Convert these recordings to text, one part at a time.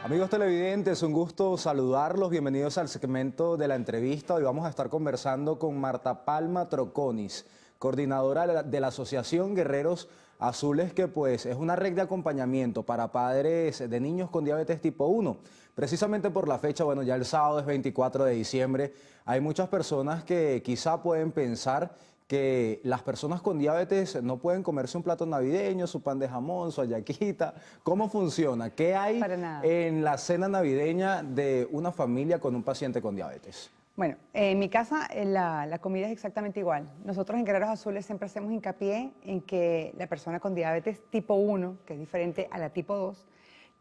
Amigos televidentes, un gusto saludarlos. Bienvenidos al segmento de la entrevista. Hoy vamos a estar conversando con Marta Palma Troconis, coordinadora de la Asociación Guerreros Azules, que pues es una red de acompañamiento para padres de niños con diabetes tipo 1. Precisamente por la fecha, bueno, ya el sábado es 24 de diciembre, hay muchas personas que quizá pueden pensar que las personas con diabetes no pueden comerse un plato navideño, su pan de jamón, su hallaquita. ¿Cómo funciona? ¿Qué hay Para nada. en la cena navideña de una familia con un paciente con diabetes? Bueno, en mi casa la comida es exactamente igual. Nosotros en Guerreros Azules siempre hacemos hincapié en que la persona con diabetes tipo 1, que es diferente a la tipo 2,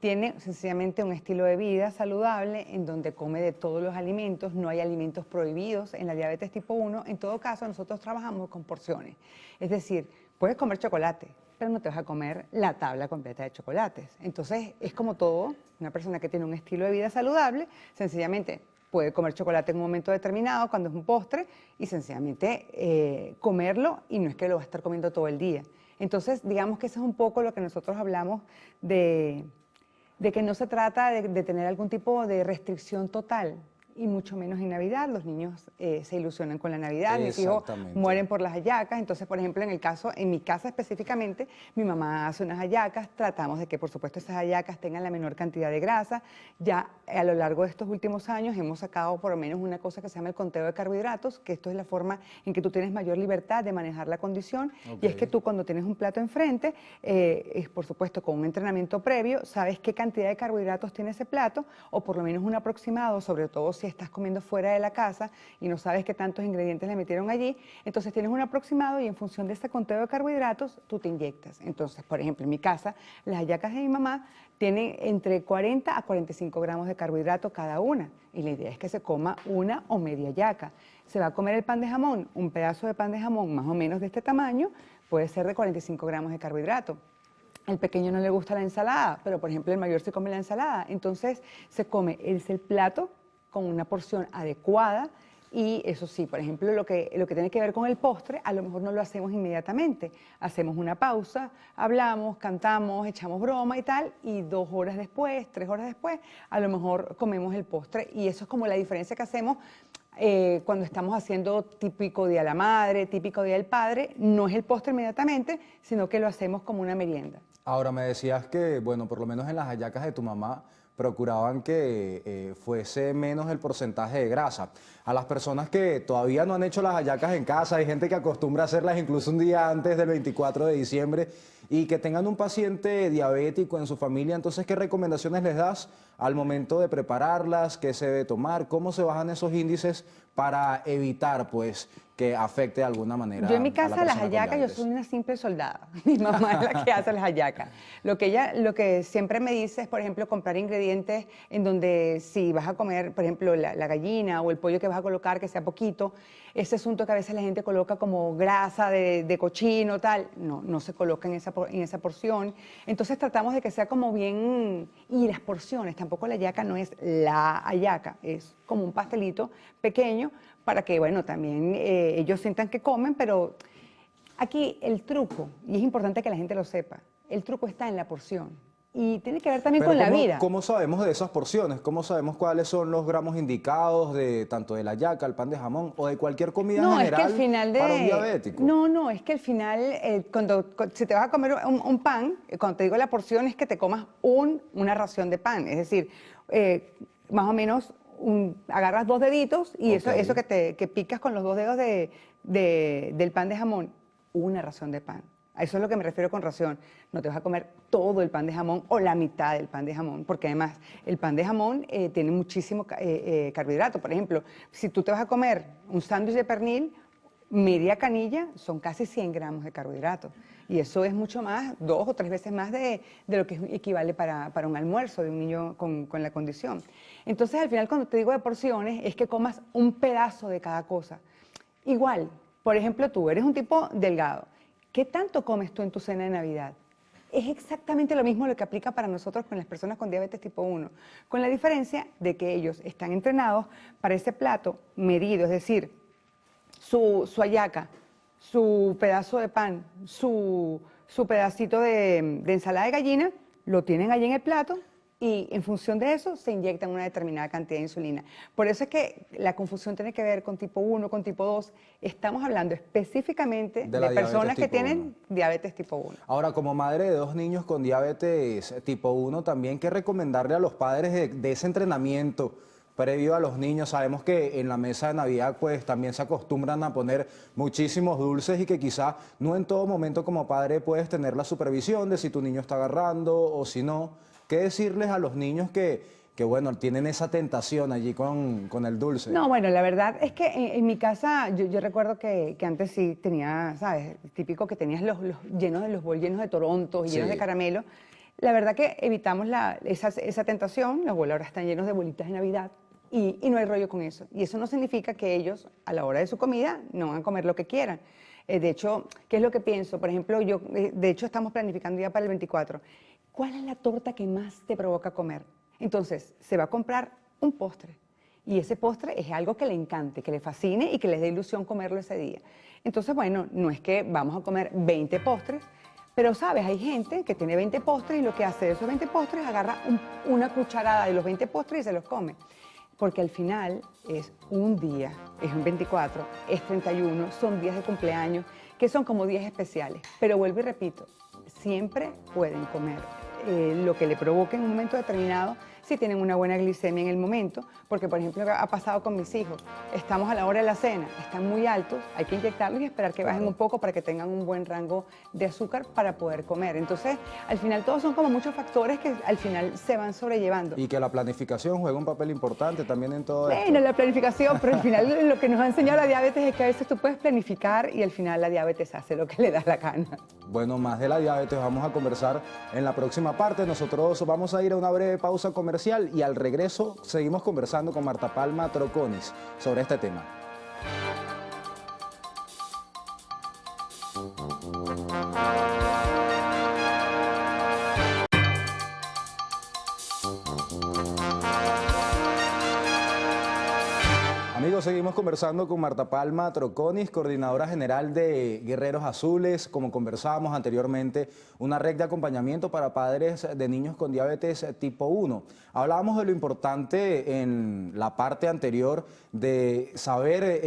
tiene sencillamente un estilo de vida saludable en donde come de todos los alimentos, no hay alimentos prohibidos en la diabetes tipo 1. En todo caso, nosotros trabajamos con porciones. Es decir, puedes comer chocolate, pero no te vas a comer la tabla completa de chocolates. Entonces, es como todo, una persona que tiene un estilo de vida saludable, sencillamente puede comer chocolate en un momento determinado, cuando es un postre, y sencillamente comerlo, y no es que lo va a estar comiendo todo el día. Entonces, digamos que eso es un poco lo que nosotros hablamos de que no se trata de tener algún tipo de restricción total, y mucho menos en Navidad. Los niños se ilusionan con la Navidad, mis hijos mueren por las hallacas. Entonces, por ejemplo, en mi casa específicamente, mi mamá hace unas hallacas, tratamos de que, por supuesto, esas hallacas tengan la menor cantidad de grasa. Ya a lo largo de estos últimos años hemos sacado por lo menos una cosa que se llama el conteo de carbohidratos, que esto es la forma en que tú tienes mayor libertad de manejar la condición. Y es que tú, cuando tienes un plato enfrente, es por supuesto con un entrenamiento previo, sabes qué cantidad de carbohidratos tiene ese plato, o por lo menos un aproximado, sobre todo si estás comiendo fuera de la casa y no sabes qué tantos ingredientes le metieron allí. Entonces tienes un aproximado y en función de ese conteo de carbohidratos tú te inyectas. Entonces, por ejemplo, en mi casa, las hallacas de mi mamá tienen entre 40 a 45 gramos de carbohidrato cada una, y la idea es que se coma una o media hallaca. Se va a comer el pan de jamón, un pedazo de pan de jamón más o menos de este tamaño, puede ser de 45 gramos de carbohidrato. El pequeño no le gusta la ensalada, pero por ejemplo el mayor se come la ensalada. Entonces se come el plato con una porción adecuada. Y eso sí, por ejemplo, lo que tiene que ver con el postre, a lo mejor no lo hacemos inmediatamente. Hacemos una pausa, hablamos, cantamos, echamos broma y tal, y 2 horas después, 3 horas después, a lo mejor comemos el postre. Y eso es como la diferencia que hacemos cuando estamos haciendo típico Día de la Madre, típico Día del Padre. No es el postre inmediatamente, sino que lo hacemos como una merienda. Ahora me decías que, bueno, por lo menos en las hallacas de tu mamá procuraban que fuese menos el porcentaje de grasa. A las personas que todavía no han hecho las hallacas en casa, hay gente que acostumbra a hacerlas incluso un día antes del 24 de diciembre, y que tengan un paciente diabético en su familia. Entonces, ¿qué recomendaciones les das al momento de prepararlas? ¿Qué se debe tomar? ¿Cómo se bajan esos índices para evitar, pues, que afecte de alguna manera Yo en mi a la casa las persona con hallacas, yo diabetes? soy una simple soldada. Mi mamá es la que hace las hallacas. Lo que siempre me dice es, por ejemplo, comprar ingredientes en donde si vas a comer, por ejemplo, la gallina o el pollo que vas a colocar, que sea poquito. Ese asunto que a veces la gente coloca como grasa de cochino, tal, no se coloca en esa porción. Entonces tratamos de que sea como bien. Y las porciones, tampoco la hallaca no es la hallaca, es como un pastelito pequeño, para que, bueno, también ellos sientan que comen. Pero aquí el truco, y es importante que la gente lo sepa, el truco está en la porción. Y tiene que ver también Pero con la vida. ¿cómo sabemos de esas porciones? ¿Cómo sabemos cuáles son los gramos indicados de tanto de la hallaca, el pan de jamón o de cualquier comida en No, es que al general final para un diabético? No, es que al final, si te vas a comer un pan, cuando te digo la porción es que te comas una ración de pan. Es decir, más o menos agarras 2 deditos y Ok. eso que picas con los 2 dedos del pan de jamón, una ración de pan. A eso es lo que me refiero con ración. No te vas a comer todo el pan de jamón o la mitad del pan de jamón, porque además el pan de jamón tiene muchísimo carbohidrato. Por ejemplo, si tú te vas a comer un sándwich de pernil, media canilla son casi 100 gramos de carbohidratos. Y eso es mucho más, 2 o 3 veces más de lo que equivale para un almuerzo de un niño con la condición. Entonces, al final, cuando te digo de porciones, es que comas un pedazo de cada cosa. Igual, por ejemplo, tú eres un tipo delgado. ¿Qué tanto comes tú en tu cena de Navidad? Es exactamente lo mismo lo que aplica para nosotros con las personas con diabetes tipo 1, con la diferencia de que ellos están entrenados para ese plato medido, es decir, su hallaca, su pedazo de pan, su pedacito de ensalada de gallina, lo tienen allí en el plato y en función de eso se inyectan una determinada cantidad de insulina. Por eso es que la confusión tiene que ver con tipo 1, con tipo 2. Estamos hablando específicamente De la de diabetes personas que tipo 1. tienen diabetes tipo 1. Ahora, como madre de 2 niños con diabetes tipo 1, también que recomendarle a los padres de ese entrenamiento previo a los niños. Sabemos que en la mesa de Navidad pues también se acostumbran a poner muchísimos dulces y que quizá no en todo momento como padre puedes tener la supervisión de si tu niño está agarrando o si no. ¿Qué decirles a los niños que bueno, tienen esa tentación allí con el dulce? No, bueno, la verdad es que en mi casa yo recuerdo que antes sí tenía, ¿sabes? Típico que tenías los llenos de los bols llenos de Torontos y llenos de Sí. caramelo. La verdad que evitamos esa tentación. Los bols ahora están llenos de bolitas de Navidad y no hay rollo con eso. Y eso no significa que ellos, a la hora de su comida, no van a comer lo que quieran. De hecho, ¿qué es lo que pienso? Por ejemplo, de hecho, estamos planificando ya para el 24. ¿Cuál es la torta que más te provoca comer? Entonces, se va a comprar un postre. Y ese postre es algo que le encante, que le fascine y que les dé ilusión comerlo ese día. Entonces, bueno, no es que vamos a comer 20 postres, pero sabes, hay gente que tiene 20 postres y lo que hace de esos 20 postres agarra una cucharada de los 20 postres y se los come. Porque al final es un día, es un 24, es 31, son días de cumpleaños, que son como días especiales. Pero vuelvo y repito, siempre pueden comer lo que le provoque en un momento determinado si tienen una buena glicemia en el momento, porque por ejemplo ha pasado con mis hijos, estamos a la hora de la cena, están muy altos, hay que inyectarlos y esperar que bajen un poco para que tengan un buen rango de azúcar para poder comer. Entonces, al final todos son como muchos factores que al final se van sobrellevando. Y que la planificación juega un papel importante también en todo esto. Bueno, la planificación, pero al final lo que nos ha enseñado la diabetes es que a veces tú puedes planificar y al final la diabetes hace lo que le da la gana. Bueno, más de la diabetes vamos a conversar en la próxima parte. Nosotros vamos a ir a una breve pausa comercial y al regreso seguimos conversando con Marta Palma Troconis sobre este tema. Amigos, seguimos conversando con Marta Palma Troconis, coordinadora general de Guerreros Azules. Como conversábamos anteriormente, una red de acompañamiento para padres de niños con diabetes tipo 1. Hablábamos de lo importante en la parte anterior de saber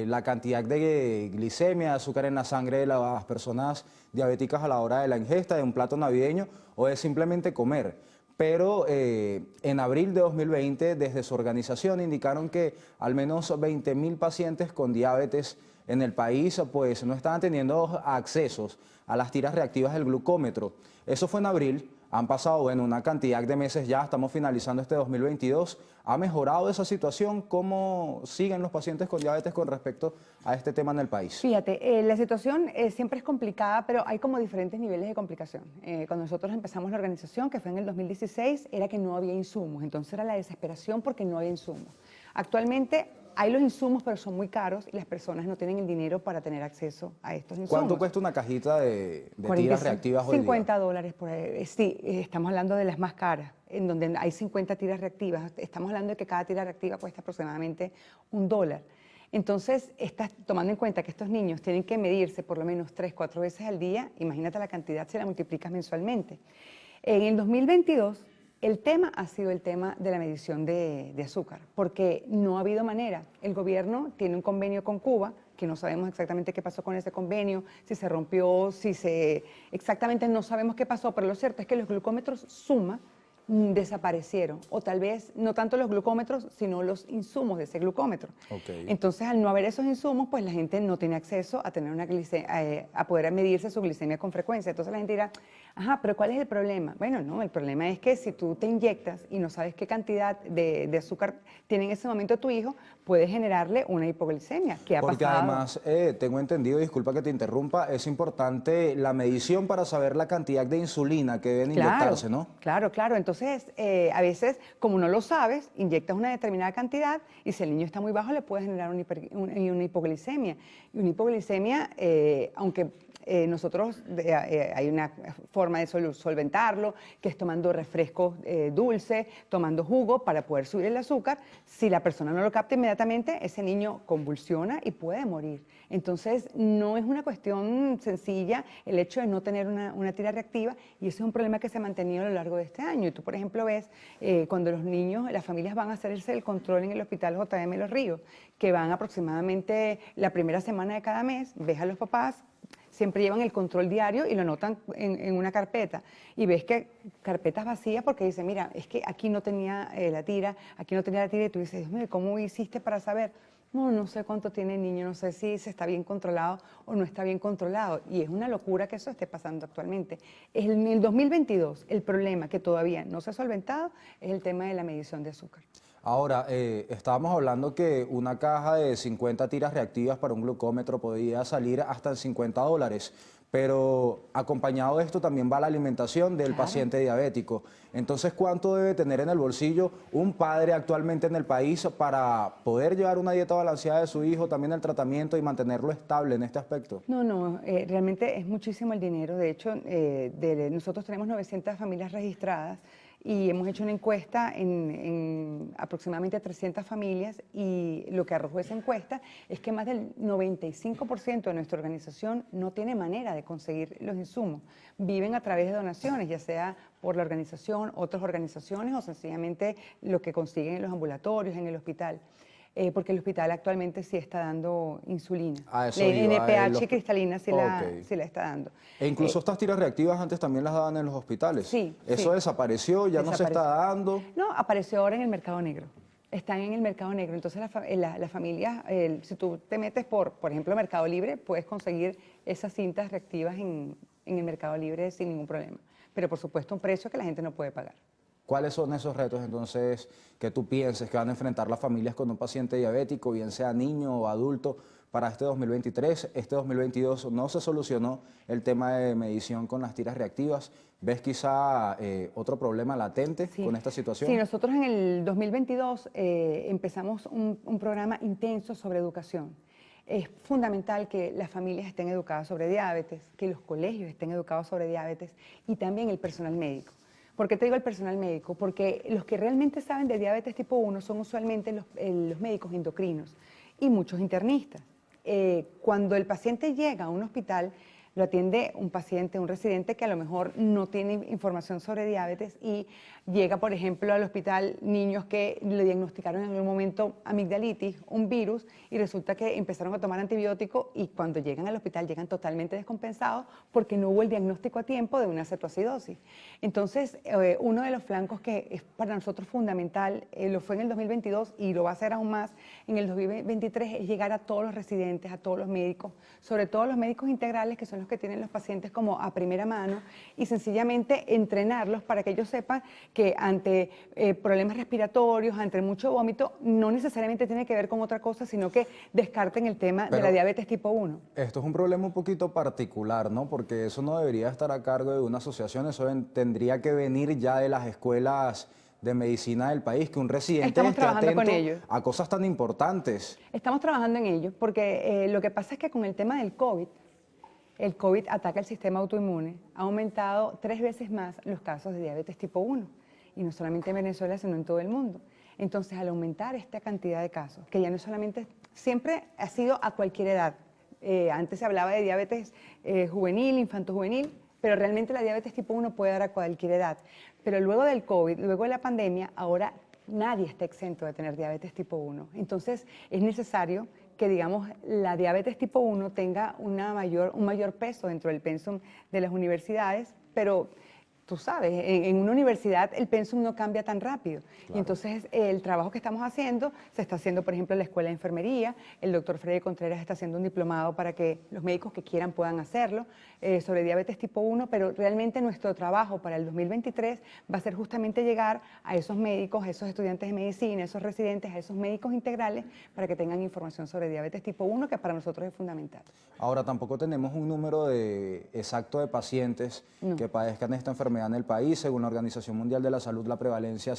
la cantidad de glicemia, azúcar en la sangre de las personas diabéticas a la hora de la ingesta de un plato navideño o de simplemente comer. Pero en abril de 2020, desde su organización, indicaron que al menos 20.000 pacientes con diabetes en el país pues, no estaban teniendo accesos a las tiras reactivas del glucómetro. Eso fue en abril. Han pasado, bueno, una cantidad de meses ya, estamos finalizando este 2022. ¿Ha mejorado esa situación? ¿Cómo siguen los pacientes con diabetes con respecto a este tema en el país? Fíjate, la situación siempre es complicada, pero hay como diferentes niveles de complicación. Cuando nosotros empezamos la organización, que fue en el 2016, era que no había insumos, entonces era la desesperación porque no había insumos. Actualmente hay los insumos, pero son muy caros y las personas no tienen el dinero para tener acceso a estos insumos. ¿Cuánto cuesta una cajita de tiras reactivas hoy día? $50 por ahí. Sí, estamos hablando de las más caras, en donde hay 50 tiras reactivas. Estamos hablando de que cada tira reactiva cuesta aproximadamente $1. Entonces, estás tomando en cuenta que estos niños tienen que medirse por lo menos 3, 4 veces al día. Imagínate la cantidad si la multiplicas mensualmente. En el 2022, el tema ha sido el tema de la medición de azúcar, porque no ha habido manera. El gobierno tiene un convenio con Cuba, que no sabemos exactamente qué pasó con ese convenio, si se rompió, exactamente no sabemos qué pasó, pero lo cierto es que los glucómetros Suma desaparecieron, o tal vez no tanto los glucómetros, sino los insumos de ese glucómetro. Okay. Entonces, al no haber esos insumos, pues la gente no tiene acceso a tener a poder medirse su glicemia con frecuencia. Entonces la gente dirá, ajá, pero ¿cuál es el problema? Bueno, no, el problema es que si tú te inyectas y no sabes qué cantidad de azúcar tiene en ese momento tu hijo, puede generarle una hipoglicemia. ¿Qué ha Porque pasado? además, tengo entendido, disculpa que te interrumpa, es importante la medición para saber la cantidad de insulina que deben inyectarse, ¿no? Claro, claro. Entonces, a veces, como no lo sabes, inyectas una determinada cantidad y si el niño está muy bajo, le puede generar una hipoglicemia. Y una hipoglicemia, aunque Hay una forma de solventarlo, que es tomando refrescos dulces, tomando jugo para poder subir el azúcar. Si la persona no lo capta inmediatamente, ese niño convulsiona y puede morir. Entonces, no es una cuestión sencilla el hecho de no tener una tira reactiva, y ese es un problema que se ha mantenido a lo largo de este año. Y tú, por ejemplo, ves cuando los niños, las familias van a hacerse el control en el hospital JM Los Ríos, que van aproximadamente la primera semana de cada mes, ves a los papás, siempre llevan el control diario y lo anotan en una carpeta. Y ves que carpetas vacías porque dicen, mira, es que aquí no tenía la tira, aquí no tenía la tira, y tú dices, Dios mío, ¿cómo hiciste para saber? No sé cuánto tiene el niño, no sé si se está bien controlado o no está bien controlado. Y es una locura que eso esté pasando actualmente. En el 2022, el problema que todavía no se ha solventado es el tema de la medición de azúcar. Ahora, estábamos hablando que una caja de 50 tiras reactivas para un glucómetro podía salir hasta en $50, pero acompañado de esto también va la alimentación del paciente diabético. Entonces, ¿cuánto debe tener en el bolsillo un padre actualmente en el país para poder llevar una dieta balanceada de su hijo, también el tratamiento y mantenerlo estable en este aspecto? No, realmente es muchísimo el dinero. De hecho, nosotros tenemos 900 familias registradas y hemos hecho una encuesta en aproximadamente 300 familias, y lo que arrojó esa encuesta es que más del 95% de nuestra organización no tiene manera de conseguir los insumos. Viven a través de donaciones, ya sea por la organización, otras organizaciones, o sencillamente lo que consiguen en los ambulatorios, en el hospital. Porque el hospital actualmente sí está dando insulina. A eso La iba, NPH cristalina sí la Ok. está dando. E incluso estas tiras reactivas antes también las daban en los hospitales. Sí, ¿Eso sí. desapareció? ¿Ya no se está dando? No, apareció ahora en el mercado negro. Están en el mercado negro. Entonces, la familia, si tú te metes por ejemplo, Mercado Libre, puedes conseguir esas cintas reactivas en el Mercado Libre sin ningún problema. Pero, por supuesto, un precio que la gente no puede pagar. ¿Cuáles son esos retos entonces que tú pienses que van a enfrentar las familias con un paciente diabético, bien sea niño o adulto, para este 2023? Este 2022 no se solucionó el tema de medición con las tiras reactivas. ¿Ves quizá otro problema latente con esta situación? Sí, nosotros en el 2022 empezamos un programa intenso sobre educación. Es fundamental que las familias estén educadas sobre diabetes, que los colegios estén educados sobre diabetes, y también el personal médico. ¿Por qué te digo el personal médico? Porque los que realmente saben de diabetes tipo 1 son usualmente los médicos endocrinos y muchos internistas. Cuando el paciente llega a un hospital, lo atiende un paciente, un residente que a lo mejor no tiene información sobre diabetes, y llega, por ejemplo, al hospital niños que le diagnosticaron en algún momento amigdalitis, un virus, y resulta que empezaron a tomar antibiótico, y cuando llegan al hospital llegan totalmente descompensados porque no hubo el diagnóstico a tiempo de una cetoacidosis. Entonces, uno de los flancos que es para nosotros fundamental, lo fue en el 2022 y lo va a ser aún más en el 2023, es llegar a todos los residentes, a todos los médicos, sobre todo los médicos integrales, que son los que tienen los pacientes como a primera mano, y sencillamente entrenarlos para que ellos sepan que ante problemas respiratorios, ante mucho vómito, no necesariamente tiene que ver con otra cosa, sino que descarten el tema de la diabetes tipo 1. Esto es un problema un poquito particular, ¿no? Porque eso no debería estar a cargo de una asociación, eso tendría que venir ya de las escuelas de medicina del país, que un residente Estamos esté trabajando con atento ellos. a cosas tan importantes. Estamos trabajando en ello, porque lo que pasa es que con el tema del COVID, el COVID ataca el sistema autoinmune, ha aumentado 3 veces más los casos de diabetes tipo 1, y no solamente en Venezuela, sino en todo el mundo. Entonces, al aumentar esta cantidad de casos, que ya no solamente, siempre ha sido a cualquier edad, antes se hablaba de diabetes juvenil, infanto-juvenil, pero realmente la diabetes tipo 1 puede dar a cualquier edad. Pero luego del COVID, luego de la pandemia, ahora nadie está exento de tener diabetes tipo 1. Entonces, es necesario que, digamos, la diabetes tipo 1 tenga un mayor peso dentro del pensum de las universidades, pero tú sabes, en una universidad el pensum no cambia tan rápido. Claro. Y entonces el trabajo que estamos haciendo, se está haciendo, por ejemplo, en la Escuela de Enfermería. El doctor Freddy Contreras está haciendo un diplomado para que los médicos que quieran puedan hacerlo sobre diabetes tipo 1, pero realmente nuestro trabajo para el 2023 va a ser justamente llegar a esos médicos, a esos estudiantes de medicina, a esos residentes, a esos médicos integrales, para que tengan información sobre diabetes tipo 1, que para nosotros es fundamental. Ahora, tampoco tenemos un número exacto de pacientes que padezcan esta enfermedad enfermedad en el país. Según la Organización Mundial de la Salud, la prevalencia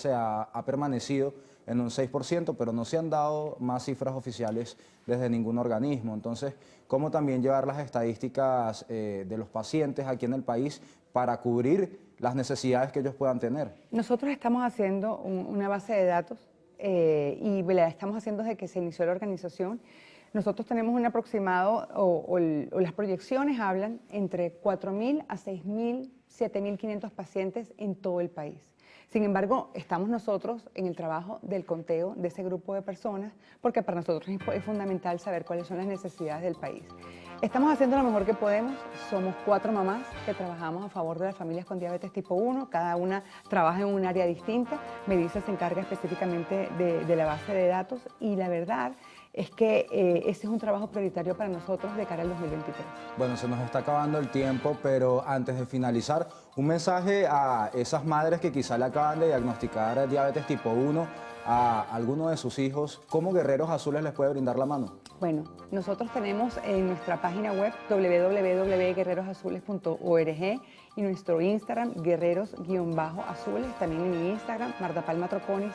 ha permanecido en un 6%, pero no se han dado más cifras oficiales desde ningún organismo. Entonces, ¿cómo también llevar las estadísticas de los pacientes aquí en el país para cubrir las necesidades que ellos puedan tener? Nosotros estamos haciendo una base de datos y la estamos haciendo desde que se inició la organización. Nosotros tenemos un aproximado, o las proyecciones hablan entre 4.000 a 6.000, 7.500 pacientes en todo el país. Sin embargo, estamos nosotros en el trabajo del conteo de ese grupo de personas, porque para nosotros es fundamental saber cuáles son las necesidades del país. Estamos haciendo lo mejor que podemos. Somos 4 mamás que trabajamos a favor de las familias con diabetes tipo 1. Cada una trabaja en un área distinta. Melissa se encarga específicamente de la base de datos y la verdad es que ese es un trabajo prioritario para nosotros de cara al 2023. Bueno, se nos está acabando el tiempo, pero antes de finalizar, un mensaje a esas madres que quizá le acaban de diagnosticar diabetes tipo 1 a alguno de sus hijos. ¿Cómo Guerreros Azules les puede brindar la mano? Bueno, nosotros tenemos en nuestra página web www.guerrerosazules.org y nuestro Instagram, guerreros-azules, también en mi Instagram, Marta Palma Troconis.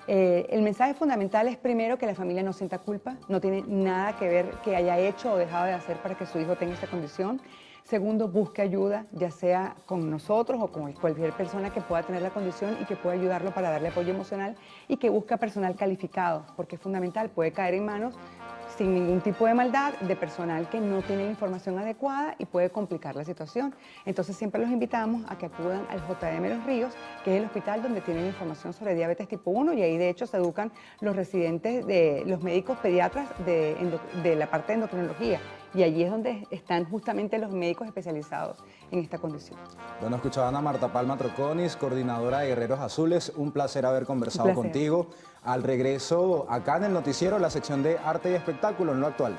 El mensaje fundamental es primero que la familia no sienta culpa, no tiene nada que ver que haya hecho o dejado de hacer para que su hijo tenga esta condición. Segundo, busque ayuda, ya sea con nosotros o con cualquier persona que pueda tener la condición y que pueda ayudarlo para darle apoyo emocional y que busque personal calificado, porque es fundamental, puede caer en manos sin ningún tipo de maldad, de personal que no tiene la información adecuada y puede complicar la situación. Entonces siempre los invitamos a que acudan al JM Los Ríos, que es el hospital donde tienen información sobre diabetes tipo 1 y ahí de hecho se educan los residentes, los médicos pediatras de la parte de endocrinología. Y allí es donde están justamente los médicos especializados en esta condición. Bueno, escuchaban a Marta Palma Troconis, coordinadora de Guerreros Azules. Un placer haber conversado contigo. Al regreso, acá en el noticiero, la sección de arte y espectáculo en Lo Actual.